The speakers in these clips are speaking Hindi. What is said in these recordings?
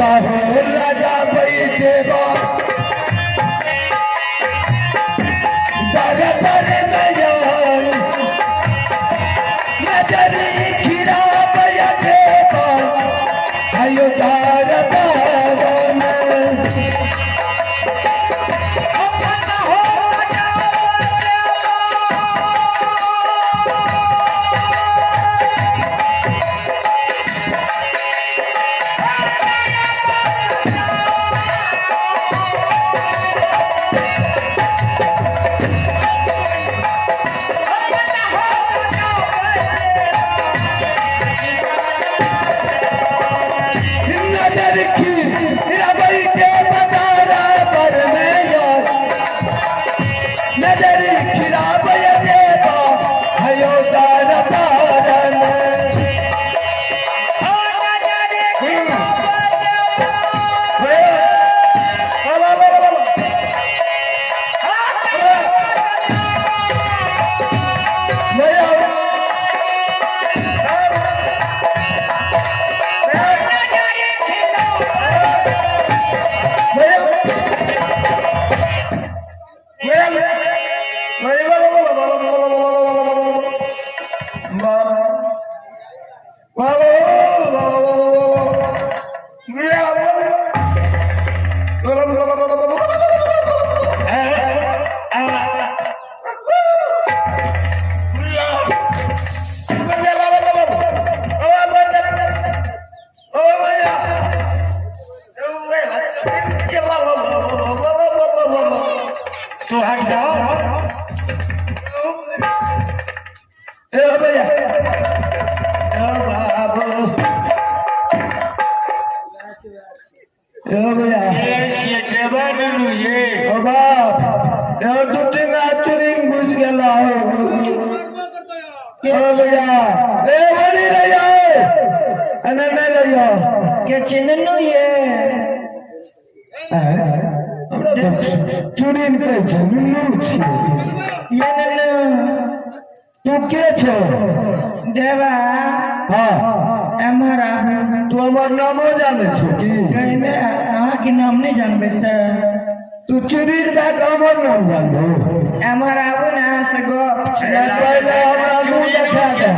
हो लगा बैठे दर दर नजर खिरा बैठे आयो दार नामो जाने की नाम नहीं जानबे तू चुरी हमर नाम जानबो हमारा ना से गो पहले हमरा मुंह देखा दे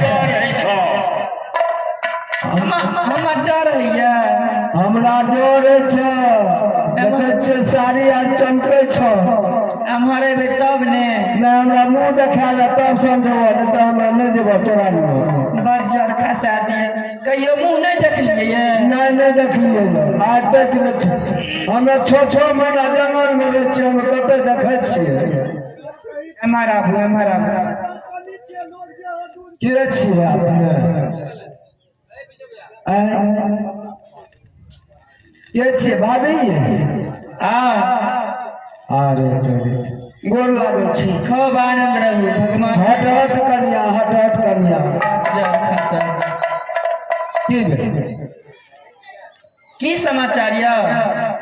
हम डर हैया हमरा डर छ देखे छ साड़ी आर चमके छ हमारे बे तब ने ना हमरा मुंह देखा दे तब समझबो न त हम नहीं जेबो तोरा बज्जर खसा दिए कहियो मुंह नहीं देखलिए नहीं देखलिए आज तक नहीं हमें छो महीना जंगल में रहे छी हम कते देखे छिए हमारा के छिए आपने के छिए भाभी हां अरे गोर लागे छी खूब आनंद रहू भगवान हट कन्या जय खसा की समाचार या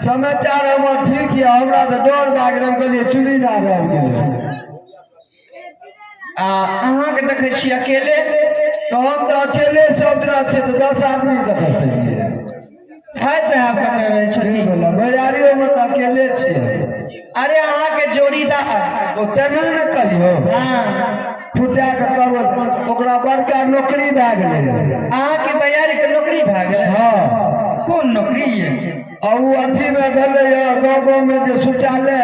समाचार हम ठीक या हमरा तो डर भाग रहे के लिए चुरी ना रह गेल अहाँ के देखे छी अकेले तो हम तो अकेले सब तरह से तो 10 आदमी देखे छी हाय साहब कहै छथि बोला बजारियो में तो अकेले छी अरे अहाँ के जोड़ीदार ओ तेना न कहियो हां फुटा के कहब ओकरा बड़का नौकरी भए गेलै अहाँ के बयार के नौकरी भए गेलै हां कौन नौकरी है और वो अथी में भेले गाँव में जो शौचालय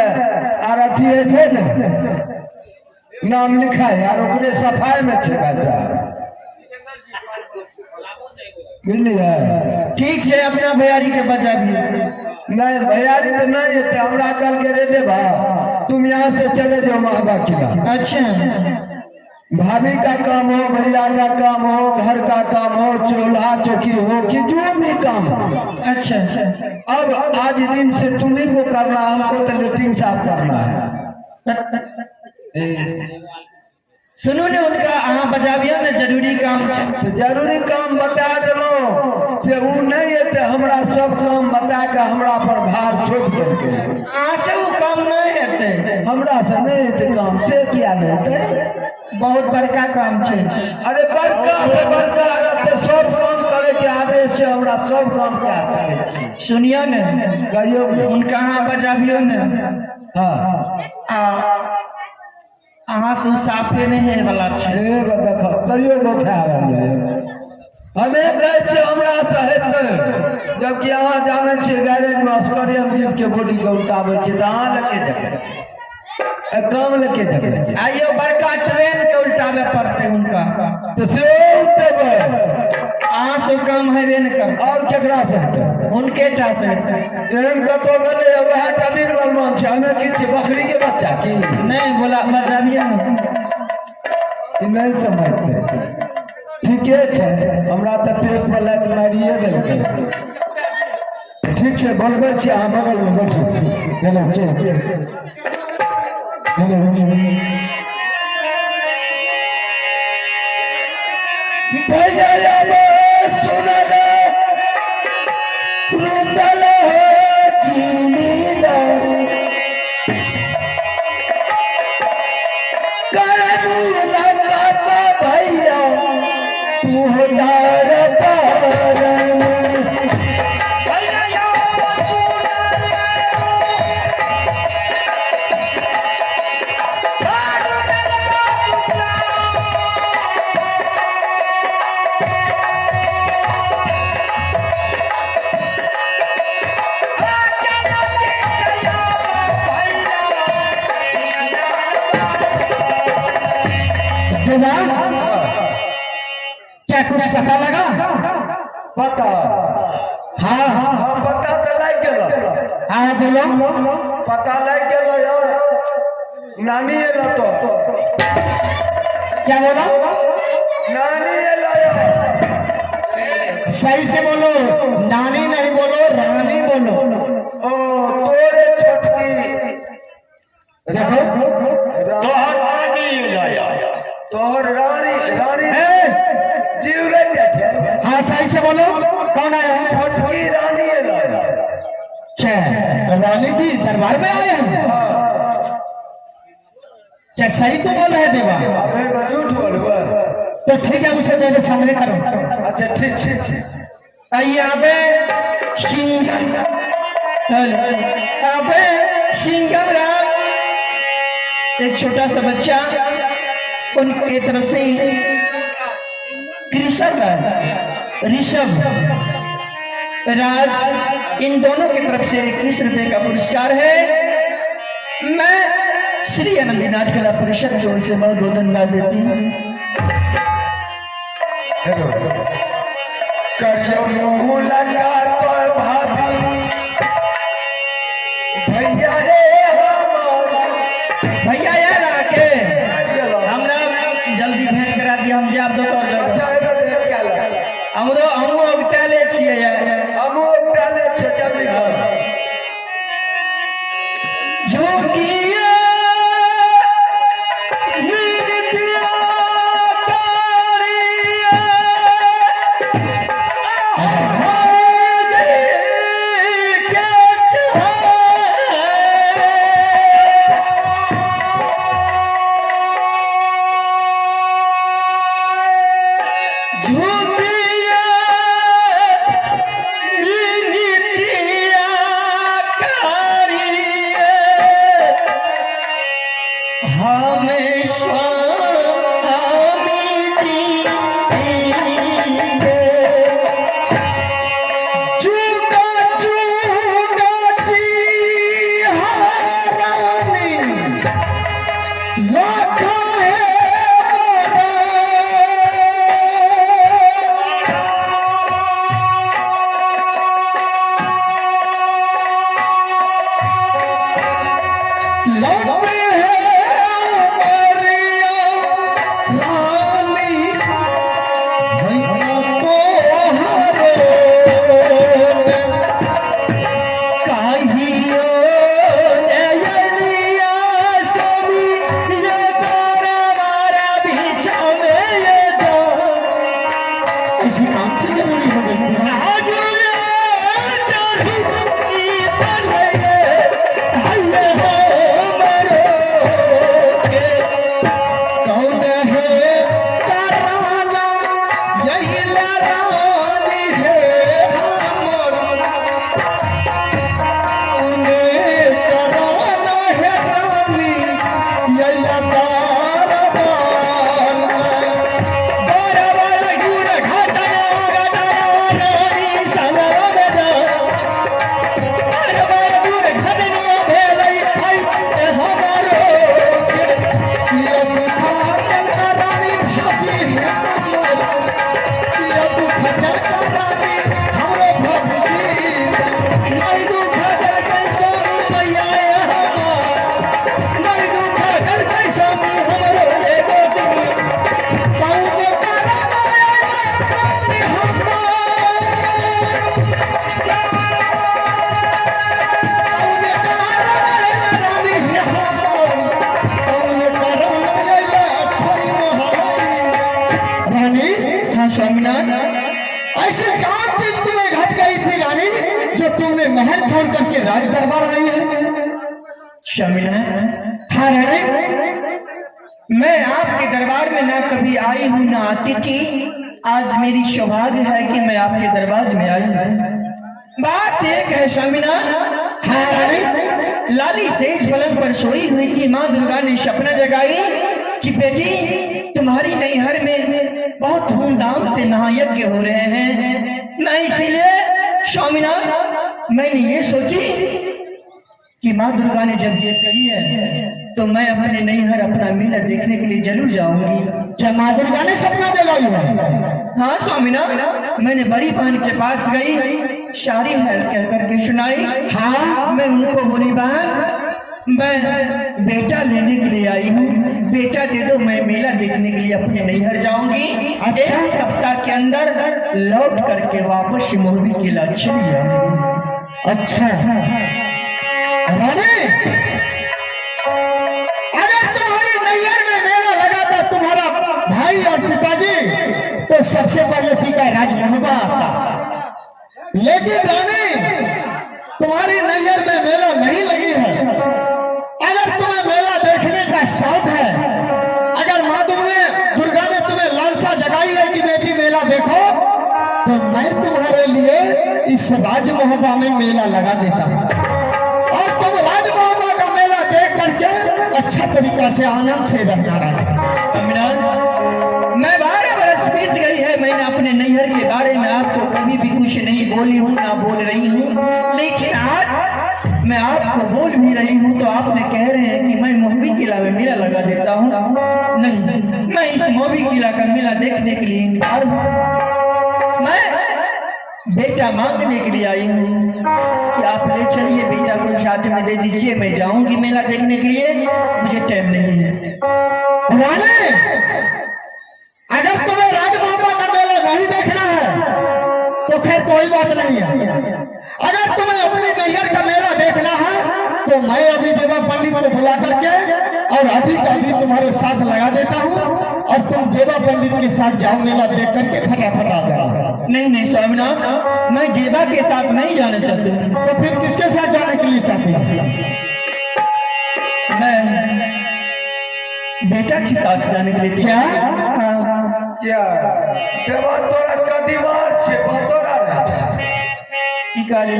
आर अथी है छे ने नाम लिखा है और ओकरे सफाई में छे बच्चा बुझलिए ठीक है अपना भैयारी के बचा भी नहीं भैयारी तो नहीं है हमरा कल के रे बा तुम यहाँ से चले जाओ महबा किला अच्छा भाभी का काम हो भैया का काम हो घर का काम हो चूल्हा चौकी हो कि जो भी काम हो अच्छा अब आज दिन से तुम्ही को करना हमको तो लेटरिन साफ करना है सुनो ने उनका अहाँ बजाबिया में जरूरी काम है जरूरी काम बता दिलो से उ नहीं है तो हमरा सब काम बता के हमरा पर भार छोड़ देते अहाँ से वो काम नहीं हेते हमरा से नहीं हेते काम से किया नहीं हेते बहुत बड़का काम है अरे बड़का से बड़का तो सब काम कर करे के आदेश से हमरा सब काम कए सकै छी। सुनियो ने, कहियो उनका अहाँ बजाबियो ने। हाँ अहाँ से साफे नहीं है वाला छै। देखो कहियो गोठा रहल है। हमे कहै छियै हमरा से हेतै, जबकि अहाँ जानै छियै गैरेज में ऑस्ट्रेलियन जीप के बॉडी के उल्टाबै छियै तऽ अहाँ लेके जेबै काम लेके जेबै। आइयो बड़का ट्रेन के उल्टावे पड़ते उनका, तो से उल्टेबै अहाँ से काम हेबे न कर। और केकरा से हेतै? उनके टा से। एहन कतौ गेलै वएह कबीर बलमान छै, हमे की छियै बकरी के बच्चा की? नहीं बोला बजाबिए ने, नहीं समझते। ठीके छै, हमरा तऽ पेट पर लाइट मारिए देलकै। ठीक छै बोलबै छी, अहाँ बगल में बैठू। चलो चल भैया तू क्या कुछ पता लगा? पता? हाँ हाँ पता तो लग गया। हाँ बोलो। पता लग गया यार, नानी एला तो। क्या बोला? नानी एला यार। सही से बोलो, नानी नहीं बोलो, रानी बोलो। ओ तोरे छोटकी देखो तोहर नानी एला यार, तोहर रानी जीव ले छै। हाँ सही से बोलो, कौन आया है? छोटकी रानी एला यार। क्या रानी जी दरबार में आए हैं? क्या सही तो बोल रहे देवा? अबे झूठ बोलबे तो ठीक है, उसे मेरे सामने करो। अच्छा ठीक ठीक। आइए अबे सिंघम, अबे सिंघम राज, एक छोटा सा बच्चा, उनके तरफ से ऋषभ राज, इन दोनों की तरफ से 21 रुपए का पुरस्कार है। मैं श्री आनंदीनाथ कला परिषद की ओर से बहुत बहुत धन्यवाद देती हूँ। करियो मुँह लगा तो भाभी भैया भैया यार आके हमरा जल्दी भेंट करा दिया, हम जाब दोसर जगह। हमरो हमो उगताले छियै यार, हमो उगताले छै, जल्दी कर। झोंकिया नींदिया तारिया महल छोड़ करके राज दरबार आई है। शर्मिला, हाँ रानी, मैं आपके दरबार में ना कभी आई हूँ ना आती थी। आज मेरी सौभाग्य है कि मैं आपके दरबार में आई हूँ। बात एक है शर्मिला, हाँ रानी, लाली सेज पलंग पर सोई हुई थी। माँ दुर्गा ने सपना जगाई कि बेटी तुम्हारी नैहर में बहुत धूमधाम से महायज्ञ हो रहे हैं। मैं इसीलिए शर्मिला मैंने ये सोची कि माँ दुर्गा ने जब ये कही है तो मैं अपने नैहर अपना मेला देखने के लिए जरूर जाऊंगी। क्या माँ दुर्गा ने सपना दिलाई है? हाँ स्वामीनाथ, मैंने बड़ी बहन के पास गई, शादी है कह करके सुनाई। हाँ, मैं उनको बोली बहन मैं बेटा लेने के लिए आई हूँ, बेटा दे दो, मैं मेला देखने के लिए अपने नैहर जाऊंगी। अच्छा। 1 सप्ताह के अंदर लौट करके वापस मोहबी किला चली जाऊंगी। अच्छा रानी, अगर तुम्हारी नैहर में मेला लगा था तुम्हारा भाई और पिताजी तो सबसे पहले ठीक है राज महोबा आता। लेकिन रानी तुम्हारी नैहर में मेला नहीं लगी है। अगर तुम्हें मेला देखने का शौक है, अगर माँ दुर्गा ने तुम्हें लालसा जगाई है कि बेटी मेला देखो, तो मैं तुम्हारे लिए इस राज महोबा में मेला लगा देता हूँ और तुम राज महोबा का मेला देख करके अच्छा तरीका से आनंद से रहना रहा। मैं 12 बरस बीत गई है, मैंने अपने नैहर के बारे में आपको कभी भी कुछ नहीं बोली हूँ ना बोल रही हूँ। लेकिन आज मैं आपको बोल भी रही हूँ तो आपने कह रहे हैं कि मैं मोहबी किला में मेला लगा देता हूँ। नहीं, मैं इस मोहबी किला का मेला देखने के लिए इंतजार हूँ। मैं बेटा मांगने के लिए आई हूँ कि आप ले चलिए बेटा को साथ में दे दीजिए, मैं जाऊंगी मेला देखने के लिए, मुझे टाइम नहीं है। रानी, अगर तुम्हें राज महोबा का मेला नहीं देखना है तो खैर कोई बात नहीं है। अगर तुम्हें अपने नैहर का मेला देखना है तो मैं अभी देवा पंडित को बुला करके और अभी का भी तुम्हारे साथ लगा देता हूँ और तुम देवा पंडित के साथ जाओ, मेला देख करके फटाफट आ जाओ। नहीं नहीं स्वामीनाथ, मैं देवा के साथ नहीं जाना चाहती हूँ। तो फिर किसके साथ जाने के लिए चाहती हो? मैं बेटा के साथ जाने के लिए। क्या? क्या देवा तोरा कदीमार छे बतोरा रहे छे की कहली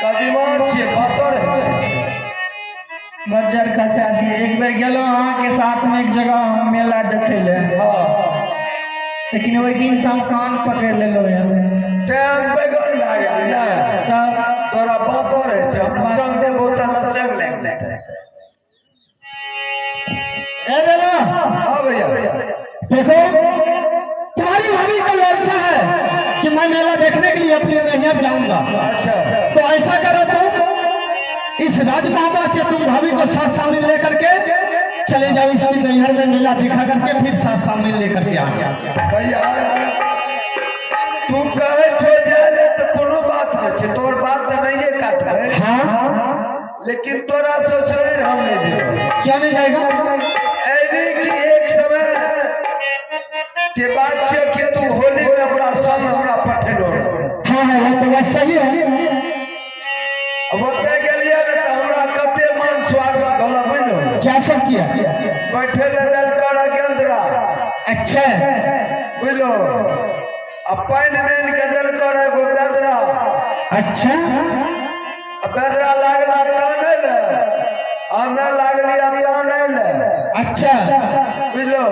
कदीमार छे बतोरा छे बज्जर का शादी। एक बार गेलो अहाँ के साथ में एक जगह मेला देखे ले। हाँ, लेकिन वही दिन से हम कान पकड़ ले लो टाइम पे गन लागे ना तोरा बतोरा छे हम जब दे बोतल से लेके ए देवा, हां भैया देखो तुम्हारी भाभी का लालसा है कि मैं मेला देखने के लिए अपने नैहर जाऊंगा। अच्छा, तो ऐसा करो तुम इस राज महोबा से तुम भाभी को साथ शामिल लेकर के चले जाओ, इसकी नैहर में मेला दिखा करके फिर साथ शामिल लेकर के आ गया। भैया तू कहे छो जाले तो कोनो बात नहीं छे, तोर बात तो नहीं है काटबे। हाँ, लेकिन तोरा ससुर हम नहीं जेबे। क्या नहीं जाएगा? ऐनी की एक समय के बात छे कि तू होली में हमरा संग हमरा पठेलो। हाँ हाँ, वो तो बात सही है। अब ओते गेलिए न त हमरा कते मन स्वागत भला बनो। क्या सब किया? बैठे ले दल कर गेंद्रा। अच्छा, बुझलो, अब पानी में के दल कर एगो गेंद्रा। अच्छा, बेदरा लागला काने ले, आने लागली काने ले। अच्छा, बुझलो,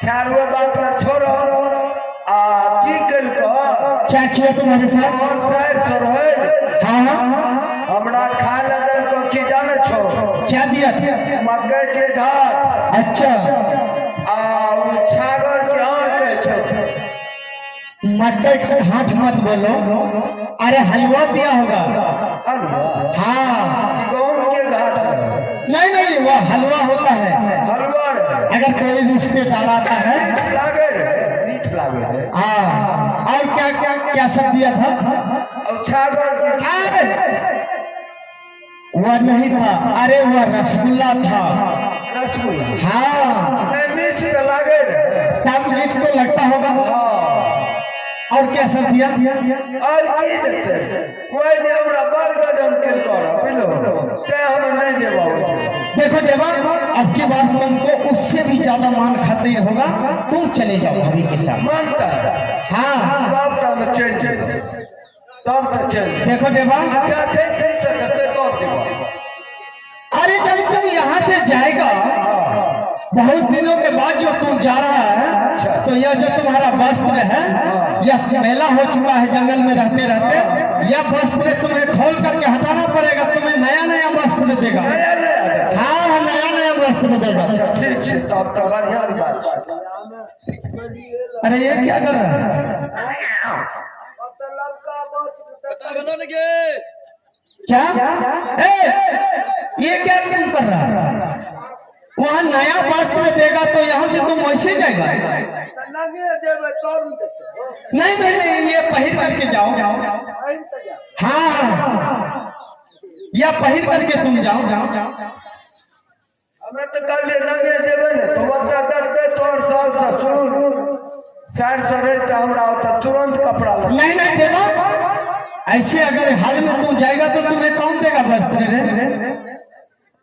खैर वो बात पर छोड़ो। आ की कल को क्या किया तुम्हारे साथ? और सर सरहद हाँ, हमरा खा लदल को की जाने छो क्या दिया? मकई के घाट। अच्छा, आ वो छागर के आंख के छो। मकई का हाथ मत बोलो, अरे हलवा दिया होगा। हलवा हाँ, गेहूं के घाट पर। नहीं नहीं, वो हलवा होता है। हलवा रे, अगर कोई रिश्तेदार आता है। मीठ लागे रे, मीठ लागे रे। हाँ, और क्या क्या क्या सब दिया था? अब छागर की वह नहीं था, अरे वह रसगुल्ला था। रसगुल्ला। हाँ, नहीं मीठ तो लागे रे। तब मीठ तो लगता होगा। हाँ, और क्या सब दिया? और की देते कोई ने हमरा बड़ गजब के कर बुझलो ते हम नहीं जेबो। देखो देवा, अब की बार तुमको उससे भी ज्यादा मान खातिर होगा, तुम चले जाओ भाभी के साथ। मानता है हाँ तब तो मैं चल जाऊंगा, तब तो चल जाऊंगा। देखो देवा, अच्छा थे नहीं सकते तो देवा। अरे जब तुम यहाँ से जाएगा, बहुत दिनों के बाद जो तुम जा रहा है, तो यह जो तुम्हारा वस्त्र है, यह मेला हो चुका है जंगल में रहते रहते, यह वस्त्र तुम्हें खोल करके हटाना पड़ेगा, तुम्हें नया नया वस्त्र देगा। नया नया हाँ नया नया वस्त्र देगा। ठीक है, तब तो बढ़िया बात है। अरे ये क्या कर रहा है? मतलब का बहुत क्या ये क्या तुम कर रहा है? वहाँ नया वस्त्र देगा तो यहाँ से तुम वैसे जाएगा? नहीं नहीं नहीं, ये पहन करके जाओ। हाँ या पहन करके तुम जाओ। हमें तो कल लगे देवे ने तो बता करते तोर सास ससुर साइड से रहे तो हमरा होता तुरंत कपड़ा लगा। नहीं नहीं देवा, ऐसे अगर हाल में तुम जाएगा तो तुम्हें कौन देगा वस्त्र रे?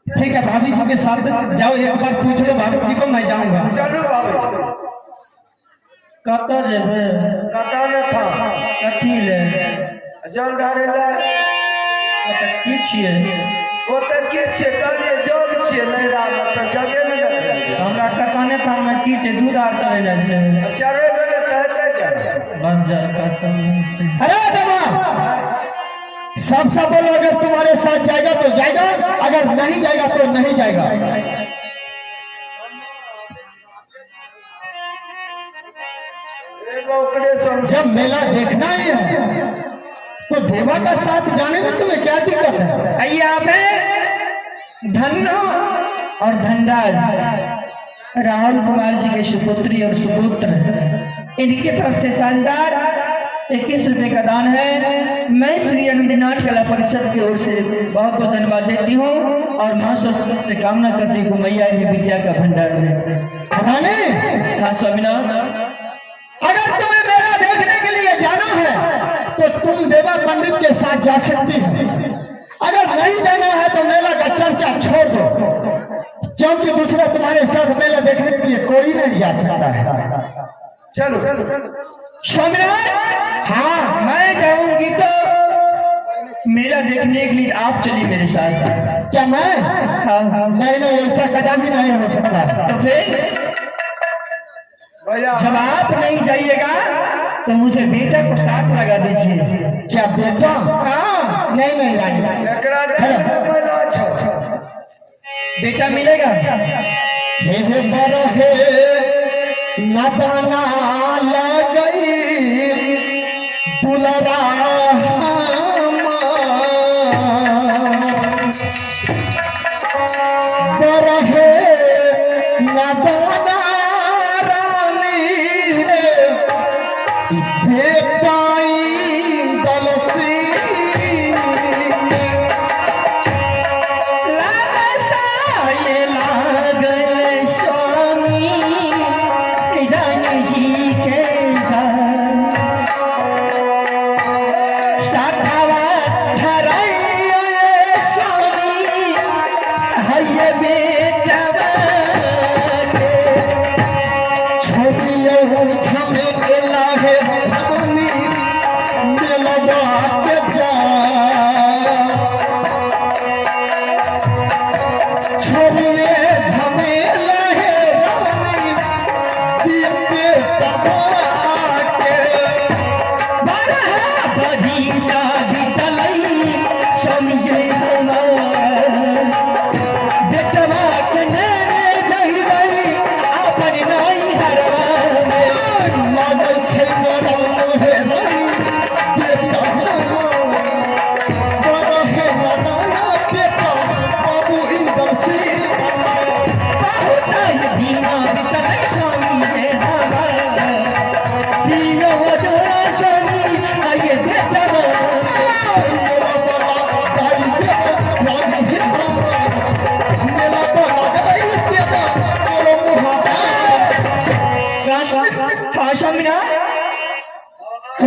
ठीक है, भाभी जी के साथ जाओ, एक बार पूछ लो भाभी जी को, मैं जाऊंगा। चलो बाबू कत जेबे कता न था कथी ले जल ढारे ले की छिए? वो तो के छे कलिए जग छे नहीं राम तो जगे न देखे हमरा ककाने था में की छे दूध आर चले जाय छे। चारे बने कहते क्या बंजर कसम। अरे देवा, सब बोलो, अगर तुम्हारे साथ जाएगा तो जाएगा, अगर नहीं जाएगा तो नहीं जाएगा। जब मेला देखना ही है तो देवा का साथ जाने में तुम्हें क्या दिक्कत है? आइए आप धन्नो और धनराज राहुल कुमार जी के सुपुत्री और सुपुत्र, इनके तरफ से शानदार 21 रुपए का दान है। मैं श्री अनुदिनाथ कला परिषद की ओर से बहुत बहुत धन्यवाद देती हूँ और माँ सरस्वती से कामना करती हूँ मैया इन्हें विद्या का भंडार दे। हाँ स्वामीनाथ, अगर तुम्हें मेला देखने के लिए जाना है तो तुम देवा पंडित के साथ जा सकती हो, अगर नहीं जाना है तो मेला का चर्चा छोड़ दो, क्योंकि दूसरा तुम्हारे साथ मेला देखने के लिए कोई नहीं जा सकता है। चलो स्वामीनाथ, हाँ मैं जाऊंगी तो मेला देखने के लिए आप चलिए मेरे साथ। क्या मैं? हाँ नहीं नहीं, ऐसा कदापि नहीं हो सकता। तो फिर भैया जब आप नहीं जाइएगा तो मुझे बेटा को साथ लगा दीजिए। क्या बेटा? हाँ नहीं नहीं रानी, एकरा दे बेटा मिलेगा। हे बरहे नदाना लगई दुलरा बरहे नदाना रानी बेटाई दलसी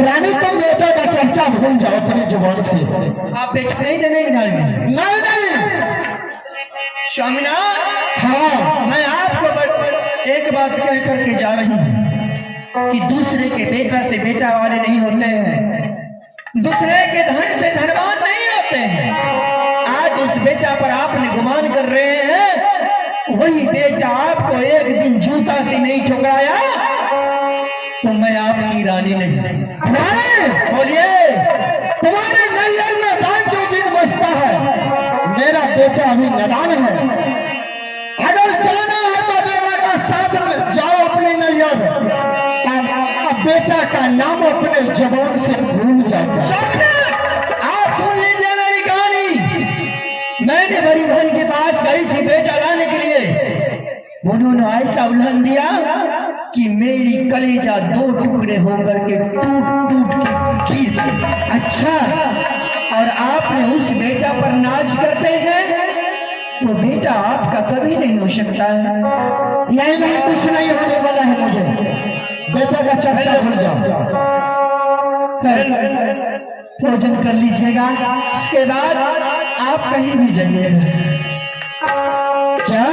रानी तुम बेटा का चर्चा भूल जाओ अपनी जुबान से। आप बेटा नहीं देने नहीं नहीं स्वामीनाथ, हाँ मैं आपको एक बात कह करके जा रही हूँ कि दूसरे के बेटा से बेटा वाले नहीं होते हैं, दूसरे के धन से धनवान नहीं होते हैं। आज उस बेटा पर आपने गुमान कर रहे हैं, वही बेटा आपको एक दिन जूता से नहीं ठुकराया तो मैं आपकी रानी नहीं। बोलिए, तुम्हारे नैयर में दान जो दिन बचता है, मेरा बेटा अभी नादान है। अगर जाना है तो बेटा का साथ में जाओ अपने नैयर, अब बेटा का नाम अपने जबान से भूल जाओ। आप सुन लीजिए मेरी कहानी। मैंने बड़ी बहन के पास गई थी बेटा लाने के लिए, उन्होंने ऐसा उल्हन दिया कि मेरी कलेजा दो टुकड़े होकर के टूट टूट के गिर। अच्छा, और आपने उस बेटा पर नाच करते हैं, वो बेटा आपका कभी नहीं हो सकता है। नहीं नहीं, कुछ नहीं होने वाला है मुझे, बेटा का चर्चा भूल जाओ। भोजन कर लीजिएगा, उसके बाद आप कहीं भी जाइएगा। क्या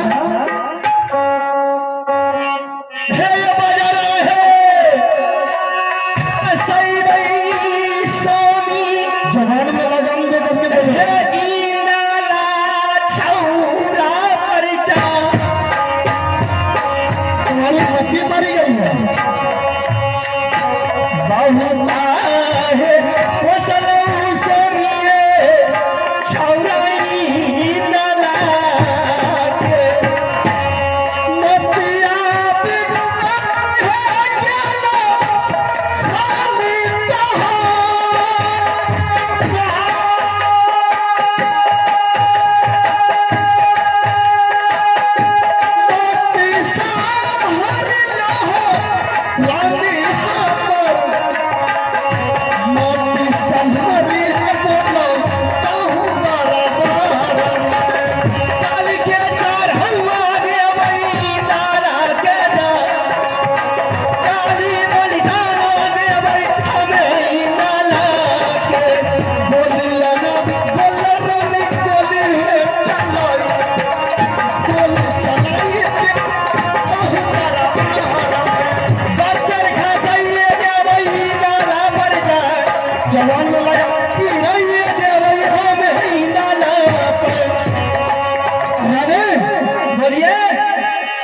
जवान में लगाम दे करके तुम्हारी पत्नी मारी गई है।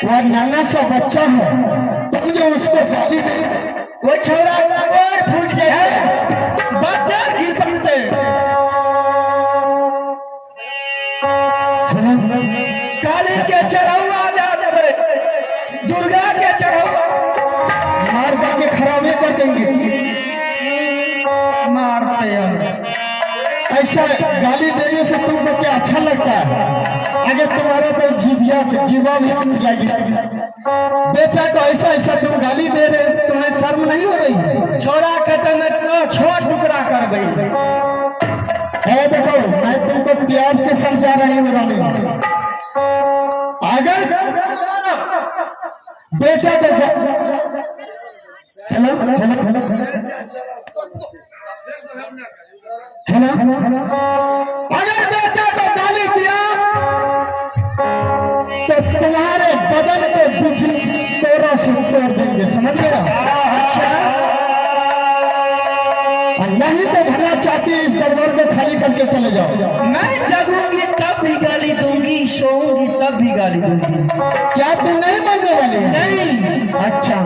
वह नाना सा बच्चा है, तुम जो उसको गाली दे, वो छोरा और फूट जाए, बच्चा गिर पड़ते। काली के चढ़ावा जाते, दुर्गा के चढ़ावा मार करके खराबे कर देंगे। मारते हैं ऐसा गाली देने से तुमको क्या अच्छा लगता है? अगर तुम्हारा तो जीवा भी उठ जाएगी। बेटा को ऐसा ऐसा तुम गाली दे रहे, तुम्हें शर्म नहीं हो रही? छोड़ा कहते मैं छोड़ टुकड़ा कर गई है। देखो, मैं तुमको प्यार से समझा रही हूँ रानी। अगर बेटा को हेलो अगर बेटा को गाली दिया तो तुम्हारे बदन को बिजली कोरा से तोड़ देंगे, समझ गया? अच्छा, और नहीं तो भला चाहती है इस दरबार को खाली करके चले जाओ। मैं जगूंगी तब भी गाली दूंगी, सोऊंगी तब भी गाली दूंगी। क्या तुम नहीं मानने वाले? नहीं। अच्छा,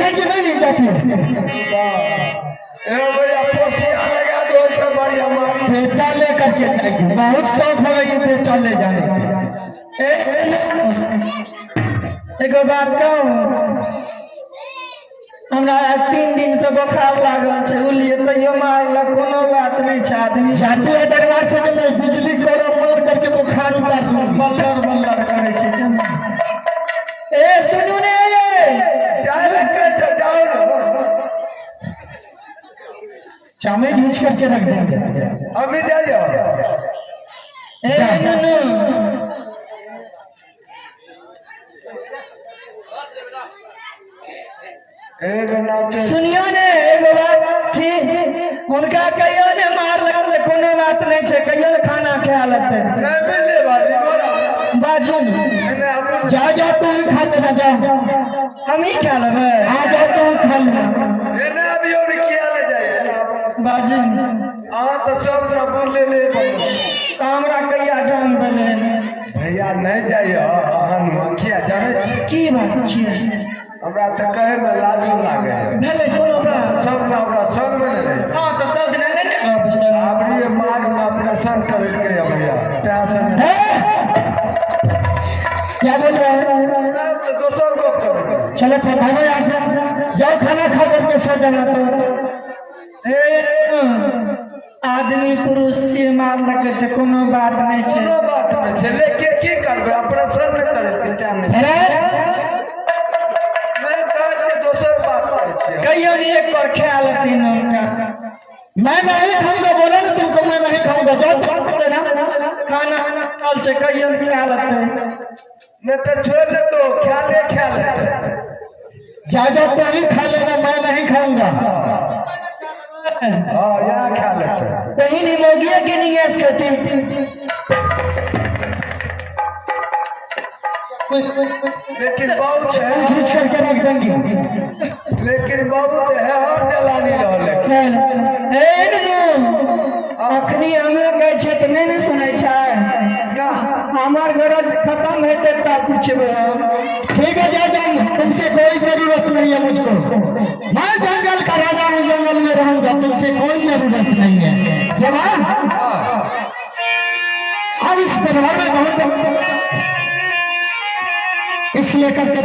है कि नहीं जाती भैया पोसिया लगा दो इससे बढ़िया मारी बेटा लेकर के जाएगी बहुत शौक है ये बेटा ले जाने एगो बात कहूँ हमरा 3 दिन से बुखार लागल छै बुझलिए तैयो मारलक कोनो बात नहीं छै आदमी जाती है दरबार से मैं बिजली को मार करके बुखार उतार दूँ बल्लर बल्लर करे छै ए सुनू ने चाय लेके जाओ ना चामे घींच करके रख देंगे अभी जाइए ए नुनू सुनियो ने एगो बात थी उनका कहियो ने मारलक कोनो बात नहीं छै कहियो ने खाना खा लेते नहीं मिले बाजू जा जा तू ही खा लेना जा हम ही खा लेबै आ जा तू ही खा लेना ये ना अभी और किया ले जाए बाजू हाँ तो सब ना बोल ले हमरा कहिया डांग देले भैया नहीं जाइए हम किया जाने छी की बात छियै हमरा तो कहे में लाजो लागे भेले कोनो बात सब ना हमरा सब में नहीं हां तो सब दिन नहीं कहब सर आपने ये मार्ग में ऑपरेशन कर के भैया टेंशन क्या बोल रहे हैं तो दोसर को करो चलो तो भागो यहाँ से जाओ खाना खा करके सो जाना तो आदमी पुरुष से मारलक तो कोनो बात नहीं छै कोनो बात नहीं छै लेके की करबे ऑपरेशन नहीं करे के टाइम नहीं नहीं कहै छै दोसर बात करै छै कहियो नहीं एक और ख्याल तीन उनका मैं नहीं खाऊंगा बोला ना तुमको मैं नहीं खाऊंगा जाओ तुम लेना खाना चल से कहियो नहीं ख्याल नहीं तो छोड़ दे तो ख्याल जा जा तो ही खा लेना मैं नहीं खाऊंगा हाँ यहाँ खा लेते कहीं नहीं मोगिया की नहीं गैस करती लेकिन बहुत है खींच करके रख देंगे लेकिन बहुत है और जलानी रहले अखनी हमरा कहै छै तऽ नहीं सुनै छै हमार गरज खत्म हेतै तब पूछबै हम ठीक है जा जाओ तुमसे कोई जरूरत नहीं है मुझको मैं जंगल का राजा हूँ जंगल में रहूंगा तुमसे कोई जरूरत नहीं है जवाब अब इस दरबार में बहुत इसलिए करके